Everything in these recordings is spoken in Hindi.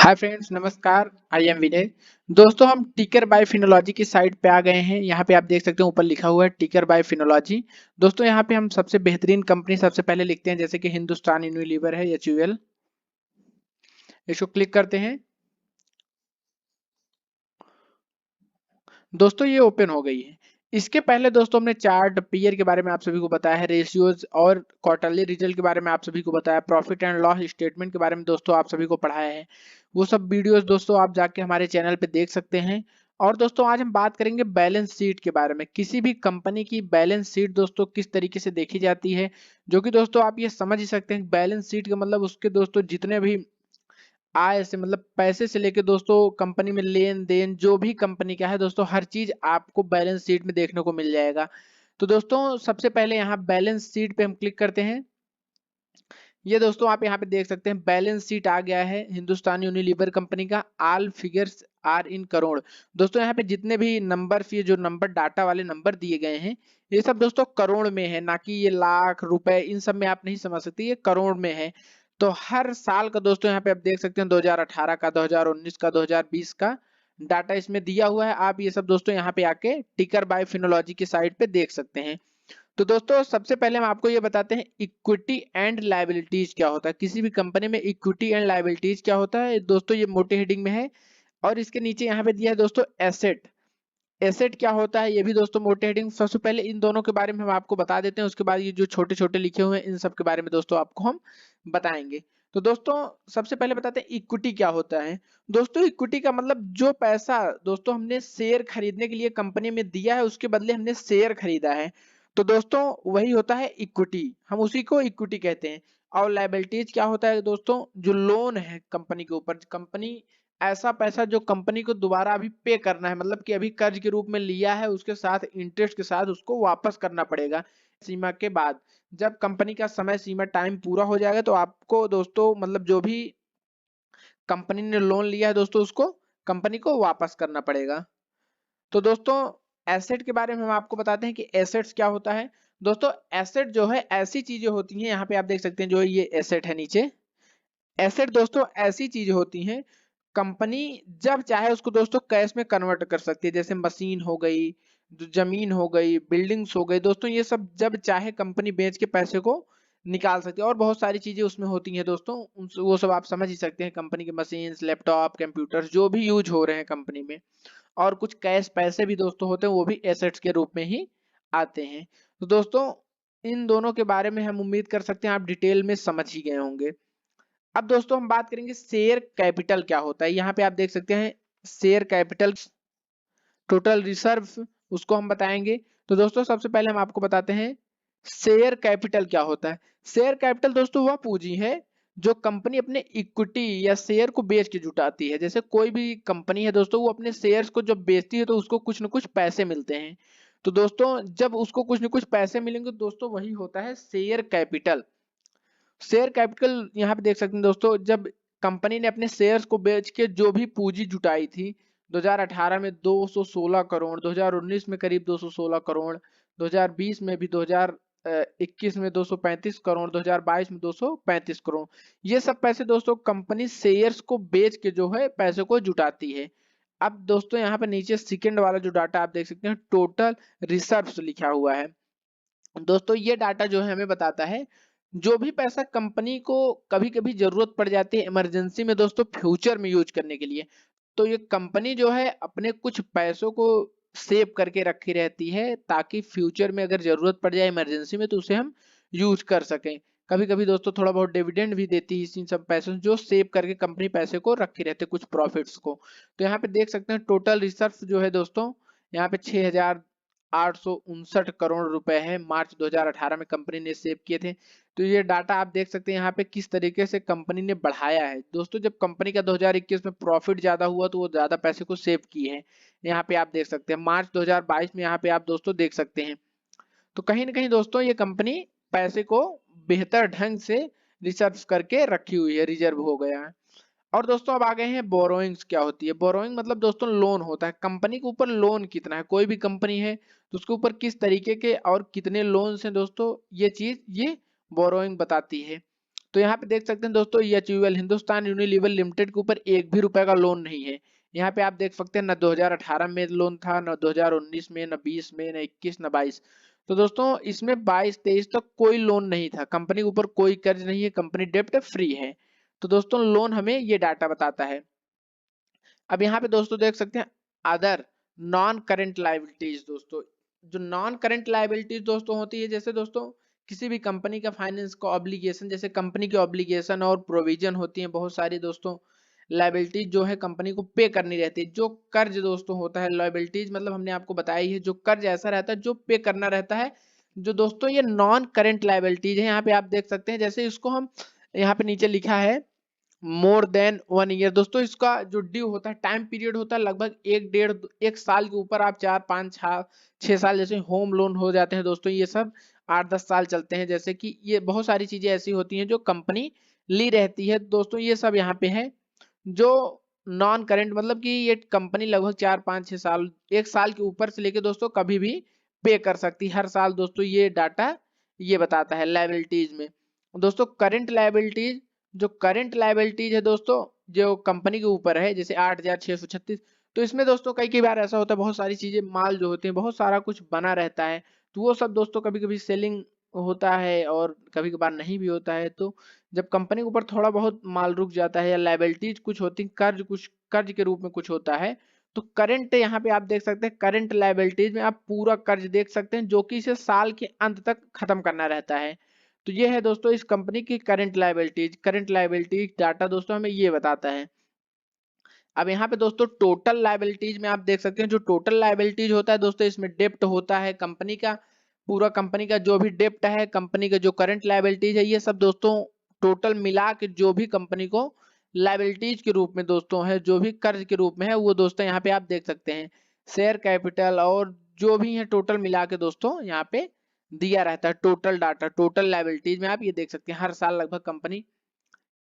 हाय फ्रेंड्स, नमस्कार। आई एम विनय। दोस्तों, हम टिकर बाय फिनोलॉजी की साइट पे आ गए हैं। यहाँ पे आप देख सकते हैं, ऊपर लिखा हुआ है टिकर बाय फिनोलॉजी। दोस्तों, यहाँ पे हम सबसे बेहतरीन कंपनी सबसे पहले लिखते हैं, जैसे कि हिंदुस्तान यूनिलीवर है, HUL। इसको क्लिक करते हैं। दोस्तों, ये ओपन हो गई है। इसके पहले दोस्तों हमने चार्ट पीयर के बारे में आप सभी को बताया है, रेशियोज और क्वार्टरली रिजल्ट के बारे में आप सभी को बताया, प्रॉफिट एंड लॉस स्टेटमेंट के बारे में दोस्तों आप सभी को पढ़ाया है। वो सब वीडियोस दोस्तों आप जाके हमारे चैनल पे देख सकते हैं। और दोस्तों, आज हम बात करेंगे बैलेंस शीट के बारे में। किसी भी कंपनी की बैलेंस शीट दोस्तों किस तरीके से देखी जाती है, जो कि दोस्तों आप ये समझ ही सकते हैं। बैलेंस शीट का मतलब उसके दोस्तों जितने भी आय से मतलब पैसे से लेके दोस्तों कंपनी में लेन देन जो भी कंपनी का है दोस्तों, हर चीज आपको बैलेंस शीट में देखने को मिल जाएगा। तो दोस्तों, सबसे पहले यहाँ बैलेंस शीट पे हम क्लिक करते हैं। ये दोस्तों आप यहाँ पे देख सकते हैं, बैलेंस शीट आ गया है हिंदुस्तान यूनिलीवर कंपनी का। All figures are in crore. दोस्तों, यहाँ पे जितने भी नंबर, ये जो नंबर डाटा वाले नंबर दिए गए हैं, ये सब दोस्तों करोड़ में है, ना कि ये लाख रुपए इन सब में आप नहीं समझ सकते, ये करोड़ में है। तो हर साल का दोस्तों यहाँ पे आप देख सकते हैं, 2018 का, 2019 का, 2020 का डाटा इसमें दिया हुआ है। आप ये सब दोस्तों यहाँ पे आके टिकर बाय फिनोलॉजी की साइट पे देख सकते हैं। तो दोस्तों, सबसे पहले हम आपको ये बताते हैं इक्विटी एंड लायबिलिटीज क्या होता है। किसी भी कंपनी में इक्विटी एंड लायबिलिटीज क्या होता है दोस्तों, ये मोटे हेडिंग में है। और इसके नीचे यहाँ पे दिया है दोस्तों एसेट। एसेट क्या होता है, ये भी दोस्तों मोटे हेडिंग। सबसे पहले इन दोनों के बारे में हम आपको बता देते हैं, उसके बाद ये जो छोटे छोटे लिखे हुए हैं इन सब के बारे में दोस्तों आपको हम बताएंगे। तो दोस्तों, सबसे पहले बताते हैं इक्विटी क्या होता है। दोस्तों, इक्विटी का मतलब जो पैसा दोस्तों हमने शेयर खरीदने के लिए कंपनी में दिया है, उसके बदले हमने शेयर खरीदा है, तो दोस्तों वही होता है इक्विटी। हम उसी को इक्विटी कहते हैं। और लायबिलिटीज क्या होता है दोस्तों, जो लोन है कंपनी के ऊपर। कंपनी ऐसा पैसा जो कंपनी को दोबारा अभी पे करना है, मतलब कि अभी कर्ज के रूप में लिया है, उसके साथ इंटरेस्ट के साथ उसको वापस करना पड़ेगा सीमा के बाद। जब कंपनी का समय सीमा टाइम पूरा हो जाएगा, तो आपको दोस्तों मतलब जो भी कंपनी ने लोन लिया है दोस्तों, उसको कंपनी को वापस करना पड़ेगा। तो दोस्तों, एसेट के बारे में हम आपको बताते हैं कि एसेट्स क्या होता है। दोस्तों, एसेट जो है ऐसी चीजें होती हैं, यहाँ पे आप देख सकते हैं जो ये एसेट है नीचे। एसेट दोस्तों ऐसी चीज होती हैं, कंपनी जब चाहे उसको दोस्तों कैश में कन्वर्ट कर सकती है। जैसे मशीन हो गई, जमीन हो गई, बिल्डिंग्स हो गई दोस्तों, ये सब जब चाहे कंपनी बेच के पैसे को निकाल सकती है। और बहुत सारी चीजें उसमें होती हैं दोस्तों, वो सब आप समझ ही सकते हैं। कंपनी के मशीन, लैपटॉप, कंप्यूटर जो भी यूज हो रहे हैं कंपनी में। और कुछ कैश पैसे भी दोस्तों होते हैं, वो भी एसेट्स के रूप में ही आते हैं। तो दोस्तों, इन दोनों के बारे में हम उम्मीद कर सकते हैं आप डिटेल में समझ ही गए होंगे। अब दोस्तों, हम बात करेंगे शेयर कैपिटल क्या होता है। यहाँ पे आप देख सकते हैं शेयर कैपिटल, टोटल रिजर्व, उसको हम बताएंगे। तो दोस्तों, सबसे पहले हम आपको बताते हैं शेयर कैपिटल क्या होता है। शेयर कैपिटल दोस्तों वह पूंजी है जो कंपनी अपने इक्विटी या शेयर को बेच के जुटाती है। जैसे कोई भी कंपनी है दोस्तों, वो अपने शेयर्स को जब बेचती है तो उसको कुछ न कुछ पैसे मिलते हैं। तो दोस्तों, जब उसको कुछ न कुछ पैसे मिलेंगे दोस्तों, वही होता है शेयर कैपिटल। शेयर कैपिटल यहाँ पे देख सकते हैं दोस्तों, जब कंपनी ने अपने शेयर्स को बेच के जो भी पूंजी जुटाई थी, 2018 में 216 करोड़, 2019 में करीब 216 करोड़, 2020 में भी, 2021 में 235 करोड़, 2022 में 235 करोड़। ये सब पैसे दोस्तों कंपनी शेयर्स को बेच के जो है पैसे को जुटाती है। अब दोस्तों, यहाँ पे नीचे सेकंड वाला जो डाटा आप देख सकते हैं, टोटल रिजर्व्स लिखा हुआ है। दोस्तों, ये डाटा जो है हमें बताता है जो भी पैसा कंपनी को कभी कभी जरूरत पड़ जाती है इमरजेंसी में दोस्तों, फ्यूचर में यूज करने के लिए। तो ये कंपनी जो है अपने कुछ पैसों को सेव करके रखी रहती है, ताकि फ्यूचर में अगर जरूरत पड़ जाए इमरजेंसी में तो उसे हम यूज कर सकें। कभी कभी दोस्तों थोड़ा बहुत डिविडेंड भी देती है इन सब पैसों से, जो सेव करके कंपनी पैसे को रखे रहते हैं, कुछ प्रॉफिट्स को। तो यहाँ पे देख सकते हैं टोटल रिजर्व जो है दोस्तों, यहाँ पे 6,859 करोड़ रुपए है, मार्च 2018 में कंपनी ने सेव किए थे। तो ये डाटा आप देख सकते हैं यहाँ पे किस तरीके से कंपनी ने बढ़ाया है दोस्तों। जब कंपनी का 2021 में प्रॉफिट ज्यादा हुआ तो वो ज्यादा पैसे को सेव किए हैं। यहाँ पे आप देख सकते हैं मार्च 2022 में, यहाँ पे आप दोस्तों देख सकते हैं। तो कहीं ना कहीं दोस्तों ये कंपनी पैसे को बेहतर ढंग से रिजर्व करके रखी हुई है, रिजर्व हो गया है। और दोस्तों, अब आ गए हैं बोरोइंग्स क्या होती है। बोरोइंग मतलब दोस्तों लोन होता है। कंपनी के ऊपर लोन कितना है, कोई भी कंपनी है तो उसके ऊपर किस तरीके के और कितने लोन हैं दोस्तों, ये चीज ये बोरोइंग बताती है। तो यहाँ पे देख सकते हैं दोस्तों एचयूएल हिंदुस्तान यूनिलीवर लिमिटेड के ऊपर एक भी रुपए का लोन नहीं है। यहाँ पे आप देख सकते हैं न 2018 में लोन था, न 2019 में, न 20 में, न 21, न 22। तो दोस्तों इसमें 22-23 तक कोई लोन नहीं था, कंपनी के ऊपर कोई कर्ज नहीं है, कंपनी डेब्ट फ्री है। तो दोस्तों लोन हमें ये डाटा बताता है। अब यहाँ पे दोस्तों देख सकते हैं अदर नॉन करेंट लायबिलिटीज। दोस्तों जो नॉन करेंट लायबिलिटीज दोस्तों होती है, जैसे दोस्तों किसी भी कंपनी का फाइनेंस का ऑब्लिगेशन, जैसे कंपनी की ऑब्लिगेशन और प्रोविजन होती है बहुत सारी दोस्तों। लायबिलिटीज जो है कंपनी को पे करनी रहती है। जो कर्ज दोस्तों होता है, लायबिलिटीज मतलब हमने आपको बताया ही है, जो कर्ज ऐसा रहता है जो पे करना रहता है, जो दोस्तों ये नॉन करेंट लायबिलिटीज है। यहाँ पे आप देख सकते हैं, जैसे इसको हम यहाँ पे नीचे लिखा है मोर देन 1 ईयर। दोस्तों इसका जो ड्यू होता है, टाइम पीरियड होता है लगभग 1 साल के ऊपर, आप 4 5 6 साल, जैसे होम लोन हो जाते हैं दोस्तों, ये सब 8 10 साल चलते हैं। जैसे कि ये बहुत सारी चीजें ऐसी होती हैं जो कंपनी ली रहती है दोस्तों, ये सब यहाँ पे है। जो नॉन करेंट मतलब कि ये कंपनी लगभग 4 5 6 साल, 1 साल के ऊपर से लेके दोस्तों कभी भी पे कर सकती है हर साल। दोस्तों ये डाटा ये बताता है लायबिलिटीज में। दोस्तों करंट लायबिलिटीज, जो करंट लायबिलिटीज है दोस्तों, जो कंपनी के ऊपर है, जैसे 8636। तो इसमें दोस्तों कई कई बार ऐसा होता है, बहुत सारी चीजें माल जो होते हैं, बहुत सारा कुछ बना रहता है, तो वो सब दोस्तों कभी कभी सेलिंग होता है और कभी कभार नहीं भी होता है। तो जब कंपनी के ऊपर थोड़ा बहुत माल रुक जाता है या लायबिलिटीज कुछ होती, कर्ज कुछ कर्ज के रूप में कुछ होता है, तो करंट यहाँ पे आप देख सकते हैं, करंट लायबिलिटीज में आप पूरा कर्ज देख सकते हैं, जो कि इसे साल के अंत तक खत्म करना रहता है। तो ये है दोस्तों इस कंपनी की current liabilities. Current liabilities data दोस्तों हमें ये बताता है। अब यहाँ पे दोस्तों टोटल लायबिलिटीज में आप देख सकते हैं, जो टोटल लायबिलिटीज होता है दोस्तों, इसमें डेप्ट होता है कंपनी का, पूरा कंपनी का जो भी डेप्ट है, कंपनी का जो करंट लायबिलिटीज है, ये सब दोस्तों टोटल मिला के जो भी कंपनी को लायबिलिटीज के रूप में दोस्तों है, जो भी कर्ज के रूप में है, वो दोस्तों यहाँ पे आप देख सकते हैं। शेयर कैपिटल और जो भी है टोटल मिला के दोस्तों यहाँ पे दिया रहता है। टोटल डाटा टोटल लायबिलिटीज में आप ये देख सकते हैं हर साल लगभग कंपनी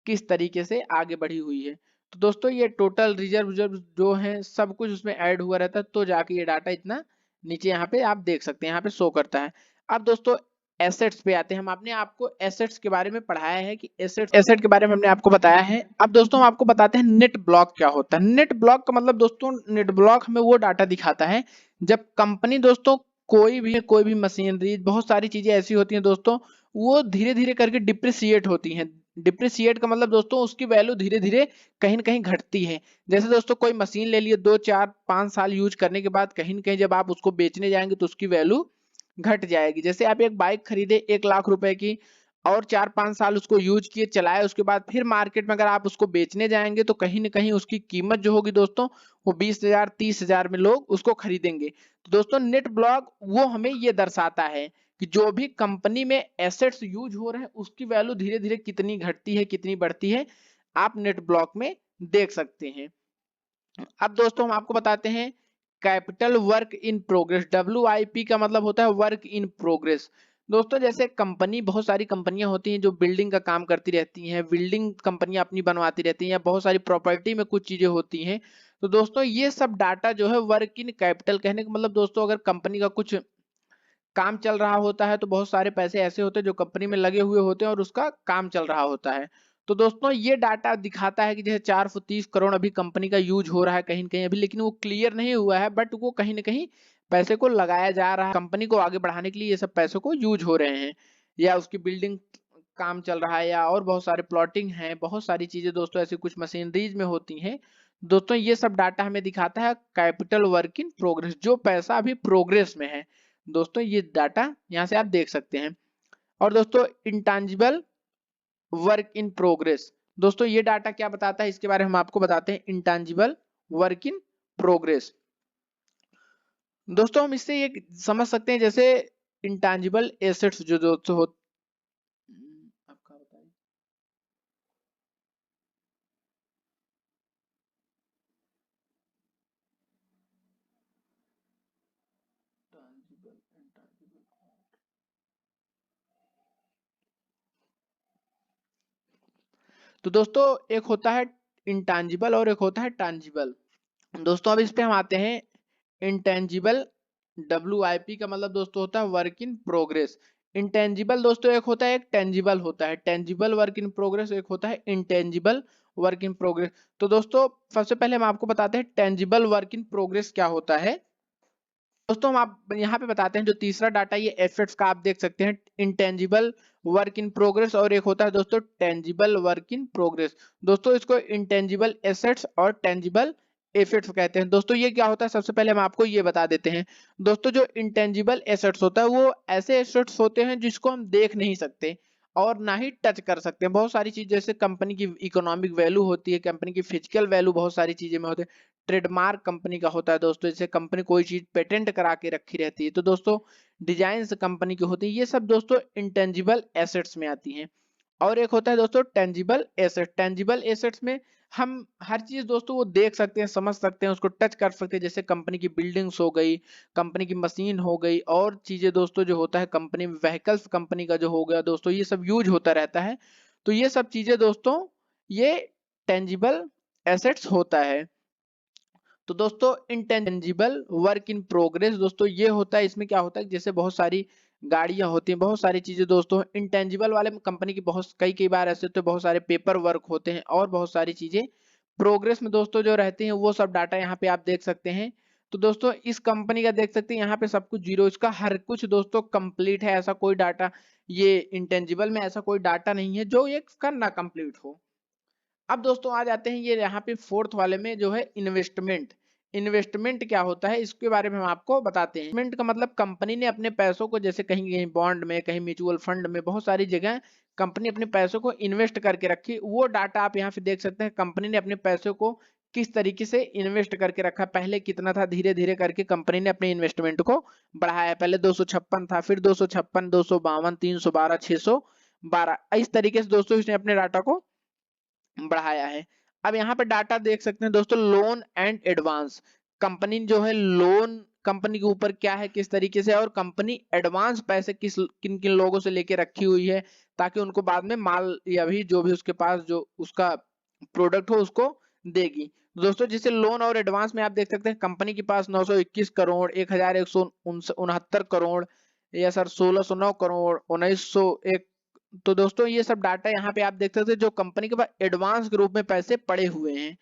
किस तरीके से आगे बढ़ी हुई है। तो दोस्तों ये टोटल रिजर्व रिजर्व जो है सब कुछ उसमें ऐड हुआ रहता है, तो जाके ये डाटा इतना नीचे यहाँ पे आप देख सकते हैं, यहाँ पे शो करता है। अब दोस्तों एसेट्स पे आते हैं। हम आपने आपको एसेट्स के बारे में पढ़ाया है कि एसेट के बारे में हमने आपको बताया है। अब दोस्तों हम आपको बताते हैं नेट ब्लॉक क्या होता है। नेट ब्लॉक का मतलब दोस्तों, नेट ब्लॉक हमें वो डाटा दिखाता है जब कंपनी दोस्तों कोई भी मशीनरी, बहुत सारी चीजें ऐसी होती हैं दोस्तों, वो धीरे धीरे करके डिप्रिसिएट होती हैं। डिप्रिसिएट का मतलब दोस्तों उसकी वैल्यू धीरे धीरे कहीं ना कहीं घटती है। जैसे दोस्तों कोई मशीन ले लिए, 2 4 5 साल यूज करने के बाद कहीं ना कहीं जब आप उसको बेचने जाएंगे तो उसकी वैल्यू घट जाएगी। जैसे आप एक बाइक खरीदे 1 लाख रुपए की, और 4 5 साल उसको यूज किए चलाए, उसके बाद फिर मार्केट में अगर आप उसको बेचने जाएंगे तो कहीं ना कहीं उसकी कीमत जो होगी दोस्तों, वो 20,000 30,000 में लोग उसको खरीदेंगे। तो दोस्तों नेट ब्लॉक वो हमें ये दर्शाता है कि जो भी कंपनी में एसेट्स यूज हो रहे हैं उसकी वैल्यू धीरे धीरे कितनी घटती है कितनी बढ़ती है, आप नेट ब्लॉक में देख सकते हैं। अब दोस्तों हम आपको बताते हैं capital work in progress. WIP का मतलब होता है वर्क इन प्रोग्रेस। दोस्तों जैसे कंपनी, बहुत सारी कंपनियां होती हैं जो बिल्डिंग का काम करती रहती हैं, बिल्डिंग कंपनियां अपनी बनवाती रहती हैं, या बहुत सारी प्रॉपर्टी में कुछ चीजें होती हैं। तो दोस्तों ये सब डाटा जो है वर्क इन कैपिटल, कहने का मतलब दोस्तों अगर कंपनी का कुछ काम चल रहा होता है तो बहुत सारे पैसे ऐसे होते हैं जो कंपनी में लगे हुए होते हैं और उसका काम चल रहा होता है। तो दोस्तों ये डाटा दिखाता है कि जैसे 430 करोड़ अभी कंपनी का यूज हो रहा है कहीं न कहीं अभी, लेकिन वो क्लियर नहीं हुआ है, बट वो कहीं ना कहीं पैसे को लगाया जा रहा है, कंपनी को आगे बढ़ाने के लिए ये सब पैसों को यूज हो रहे हैं, या उसकी बिल्डिंग काम चल रहा है, या और बहुत सारे प्लॉटिंग है, बहुत सारी चीजें दोस्तों ऐसी कुछ मशीनरीज में होती हैं। दोस्तों ये सब डाटा हमें दिखाता है कैपिटल वर्क इन प्रोग्रेस, जो पैसा अभी प्रोग्रेस में है। दोस्तों ये डाटा यहाँ से आप देख सकते हैं। और दोस्तों इंटेंजिबल वर्क इन प्रोग्रेस, दोस्तों ये डाटा क्या बताता है, इसके बारे में हम आपको बताते हैं। इंटेंजिबल वर्क इन प्रोग्रेस, दोस्तों हम इससे ये समझ सकते हैं, जैसे इंटेंजिबल एसेट्स जो दोस्तों हो, आपका बताइए। Tangible, intangible। तो दोस्तों एक होता है इंटेंजिबल और एक होता है टैंजिबल। दोस्तों अब इस पे हम आते हैं। इंटेंजिबल WIP का मतलब दोस्तों होता है वर्क इन प्रोग्रेस। इंटेंजिबल दोस्तों एक होता है, एक टेंजिबल होता है। टेंजिबल वर्क इन प्रोग्रेस, एक होता है इंटेंजिबल वर्क इन प्रोग्रेस। तो दोस्तों सबसे पहले हम आपको बताते हैं टेंजिबल वर्क इन प्रोग्रेस क्या होता है। दोस्तों हम आप यहाँ पे बताते हैं, जो तीसरा डाटा ये एसेट्स का आप देख सकते हैं, इंटेंजिबल वर्क इन प्रोग्रेस, और एक होता है दोस्तों टेंजिबल वर्क इन प्रोग्रेस। दोस्तों इसको इंटेंजिबल एसेट्स और टेंजिबल एसेट्स कहते हैं। दोस्तों ये क्या होता है, सबसे पहले हम आपको ये बता देते हैं। दोस्तों जो इंटेंजिबल एसेट्स होता है वो ऐसे एसेट्स होते हैं जिसको हम देख नहीं सकते और ना ही टच कर सकते हैं। बहुत सारी चीज जैसे कंपनी की इकोनॉमिक वैल्यू होती है, कंपनी की फिजिकल वैल्यू बहुत सारी चीजें में होते हैं। ट्रेडमार्क कंपनी का होता है दोस्तों, जैसे कंपनी कोई चीज पेटेंट करा के रखी रहती है। तो दोस्तों डिजाइन कंपनी की होती है, ये सब दोस्तों इंटेंजिबल एसेट्स में आती हैं। और एक होता है दोस्तों टेंजिबल एसेट। टेंजिबल एसेट्स में हम हर चीज दोस्तों वो देख सकते हैं, समझ सकते हैं, उसको टच कर सकते हैं। जैसे कंपनी की बिल्डिंग्स हो गई, कंपनी की मशीन हो गई, और चीजें दोस्तों जो होता है कंपनी में व्हीकल्स कंपनी का जो हो गया दोस्तों, ये सब यूज होता रहता है। तो ये सब चीजें दोस्तों ये टेंजिबल एसेट्स होता है। तो दोस्तों इंटेंजिबल वर्क इन प्रोग्रेस दोस्तों ये होता है, इसमें क्या होता है जैसे बहुत सारी गाड़ियां होती हैं, बहुत सारी चीजें दोस्तों इंटेंजिबल वाले कंपनी की बहुत कई कई बार ऐसे तो बहुत सारे पेपर वर्क होते हैं और बहुत सारी चीजें प्रोग्रेस में दोस्तों जो रहती हैं, वो सब डाटा यहाँ पे आप देख सकते हैं। तो दोस्तों इस कंपनी का देख सकते हैं यहाँ पे सब कुछ जीरो, इसका हर कुछ दोस्तों कंप्लीट है। ऐसा कोई डाटा ये इंटेंजिबल में ऐसा कोई डाटा नहीं है जो ये का ना कंप्लीट हो। अब दोस्तों आ जाते हैं ये यहाँ पे फोर्थ वाले में, जो है इन्वेस्टमेंट। इन्वेस्टमेंट क्या होता है इसके बारे में हम आपको बताते हैं। इन्वेस्टमेंट का मतलब कंपनी ने अपने पैसों को, जैसे कहीं कहीं बॉन्ड में, कहीं म्यूचुअल फंड में, बहुत सारी जगह कंपनी अपने पैसों को इन्वेस्ट करके रखी, वो डाटा आप यहाँ पे देख सकते हैं। कंपनी ने अपने पैसों को किस तरीके से इन्वेस्ट करके रखा, पहले कितना था, धीरे धीरे करके कंपनी ने अपने इन्वेस्टमेंट को बढ़ाया। पहले 256 था, फिर 256, 252, 312, 612, इस तरीके से दोस्तों इसने अपने डाटा को बढ़ाया है। अब यहाँ पे डाटा देख सकते हैं दोस्तों, लोन एंड एडवांस। कंपनी जो है लोन कंपनी के ऊपर क्या है, किस तरीके से, और कंपनी एडवांस पैसे किस किन किन लोगों से लेके रखी हुई है, ताकि उनको बाद में माल या भी जो भी उसके पास जो उसका प्रोडक्ट हो उसको देगी। दोस्तों जैसे लोन और एडवांस में आप देख सकते हैं कंपनी के पास 921 करोड़, 1169 करोड़, या सर 1609 करोड़, 1901। तो दोस्तों ये सब डाटा यहाँ पे आप देख सकते हैं जो कंपनी के पास एडवांस के रूप में पैसे पड़े हुए हैं।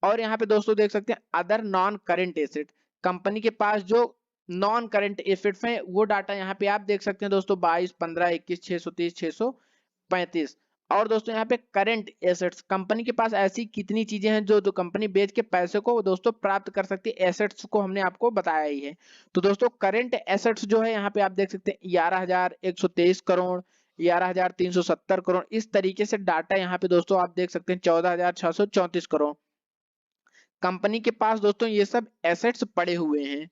और यहाँ पे दोस्तों देख सकते हैं other non current asset, company के पास जो नॉन करेंट एसेट्स हैं वो डाटा यहाँ पे आप देख सकते हैं दोस्तों, 22, 15, 21, 630, 635। और दोस्तों यहाँ पे करंट एसेट्स, कंपनी के पास ऐसी कितनी चीजें हैं जो जो कंपनी बेच के पैसे को दोस्तों प्राप्त कर सकती है, एसेट्स को हमने आपको बताया ही है। तो दोस्तों करंट एसेट्स जो है यहाँ पे आप देख सकते हैं 11,123 करोड़, 11,370 करोड़, इस तरीके से डाटा यहाँ पे दोस्तों आप देख सकते हैं 14,634 करोड़। कंपनी के पास दोस्तों ये सब एसेट्स पड़े हुए हैं।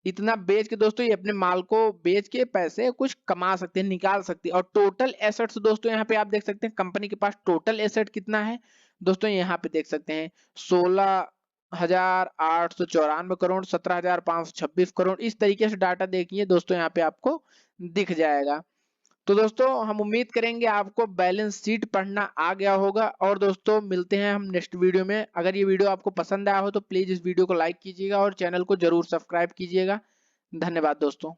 इतना बेच के दोस्तों ये अपने माल को बेच के पैसे कुछ कमा सकते हैं, निकाल सकते हैं। और टोटल एसेट्स दोस्तों यहाँ पे आप देख सकते हैं कंपनी के पास टोटल एसेट कितना है दोस्तों, यहाँ पे देख सकते हैं 16,894 करोड़, 17,526 करोड़, इस तरीके से डाटा देखिए दोस्तों यहाँ पे आपको दिख जाएगा। तो दोस्तों हम उम्मीद करेंगे आपको बैलेंस शीट पढ़ना आ गया होगा। और दोस्तों मिलते हैं हम नेक्स्ट वीडियो में। अगर ये वीडियो आपको पसंद आया हो तो प्लीज इस वीडियो को लाइक कीजिएगा और चैनल को जरूर सब्सक्राइब कीजिएगा। धन्यवाद दोस्तों।